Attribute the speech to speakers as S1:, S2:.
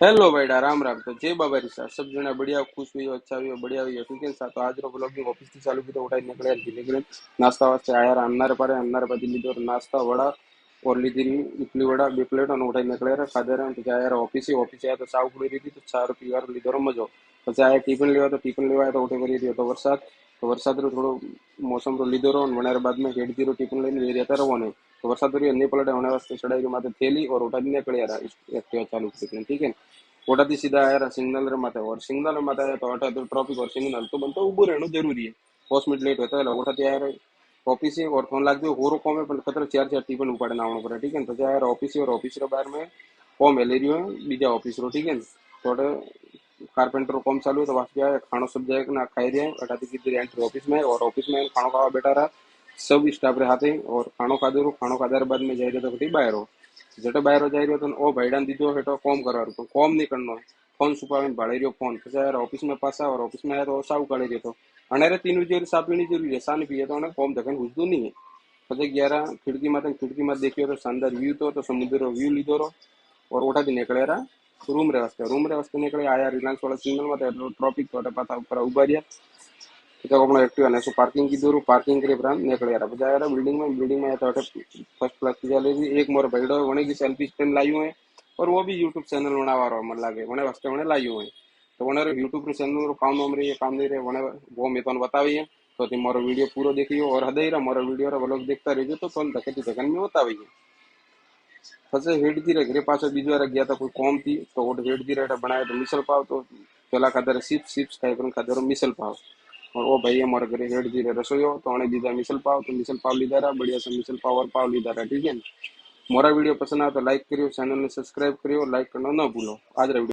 S1: Hello भाईडा, Ram Ram. तो जय बाबा रिसा, सब जना बढ़िया, खुश हुई हो, अच्छा हुई हो, बढ़िया हुई हो, ठीक है। साथ तो आज रो ब्लॉगिंग ऑफिस थी चालू की तो उठाई निकले यार धीरे धीरे नाश्ता वास्ते आया यार अन्नार पाती लीधो और नाश्ता वड़ा और लीधी रही इडली वड़ा 2 प्लेट और उठाई निकले यार खाधे रहे तो यार ऑफिस आया तो चाव पड़ी रही थी तो 4 रुपये लीधो मजो। પછી આયા ટિફિન લેવા તો ઉઠે કરી રહ્યો તો વરસાદ રો થોડો મોસમ રો લીધો રો વણાર બાદ में हेड रो टिफिन લઈને એ રહેતા રહો ને तो वरसाद रो नहीं पलटे होने वास्ते चढ़ाई माथे थैली और उठा निकले यार एक्टिवा चालू करके, ठीक है। कोटाती सीधा आया सिग्नल रे माथे और सिग्नल रे माथे आया तो हटा तो ट्रॉफिक और सिग्नल तो बनता उबो रहना जरूरी है। 5 मिनट लेट होता है कोटाती आया ऑफिस है और फोन लाग दो होरो कॉम है खतरा 4 4 टिफिन उपाड़े ना आवणो पड़े, ठीक है। तो यार ऑफिस है और ऑफिस रे बाहर में कॉम है ले रही है बीजा ऑफिस रो, ठीक है। थोड़े कारपेंटर कॉम चालू है तो वास्ते आया खानो सब जाए ना खाई रहे अटाती की एंट्री ऑफिस में और ऑफिस में खानो खावा बैठा रहा सब स्टाफ रे हाथे और खानो खाधो खानो खाधा बाद में जाए तो कटी बाहर हो जटे बाहर जाई रह्यो तो ओ भाईडान दीधो हेठो कॉम करवा तो कॉम नहीं करनो फोन छुपावीने भाड़ी रह्यो फोन પછી यार ऑफिस में पासा और ऑफिस में आया तो साव काढी रह्यो तो अने रे 3 सा पीनी जरूरी है सा नहीं पीए तो उन्हें कॉम धकन घुसतो नहीं है। પછી 11 खिड़की में देखियो तो शानदार व्यू तो समुद्र रो व्यू लीधो रो और उठा दी निकले रहा रूम रे वास्ते निकले आया रिलायंस वाला सिग्नल में ट्रॉफिक तो पाता ऊपर उभा रहा तो अपना एक्टिवा ने सो पार्किंग की दूर पार्किंग करे प्रांत निकले यार बजा यार बिल्डिंग में तो फर्स्ट क्लास की ले एक मोर भाईडो वने की सेल्फी स्टैंड लायो है और वो भी यूट्यूब चैनल बनावा रहा मन लागे वने वास्ते वने लायो है तो वने यूट्यूब रे चैनल रो काम नाम रे ये काम दे रे वने वो मैं तो बतावी है तो तुम मोरो वीडियो पूरा देखियो और हदे रा मोरो वीडियो रा व्लॉग देखता रहियो तो तोन धके धकन में बतावी है। પછી હેડતી રહે ઘરે પાછો બીજી વાર ગયા હતા કોઈ કોમ થી તો ઓટ હેડતી રહે બનાવે तो मिसल पाव तो પેલા ખાધા चिप्स खाई पर खाधो मिसल पाव और वो भाई हमारे घरे हेड दी रहे रसोई हो तो उन्हें दीदा मिसल पाव तो मिसल पाव लीधा रहा बढ़िया से मिसल पाव और पाव लीधा रहा, ठीक है। मोरा वीडियो पसंद आया तो लाइक करियो, चैनल ने सब्सक्राइब करियो, लाइक करना ना भूलो। आज वीडियो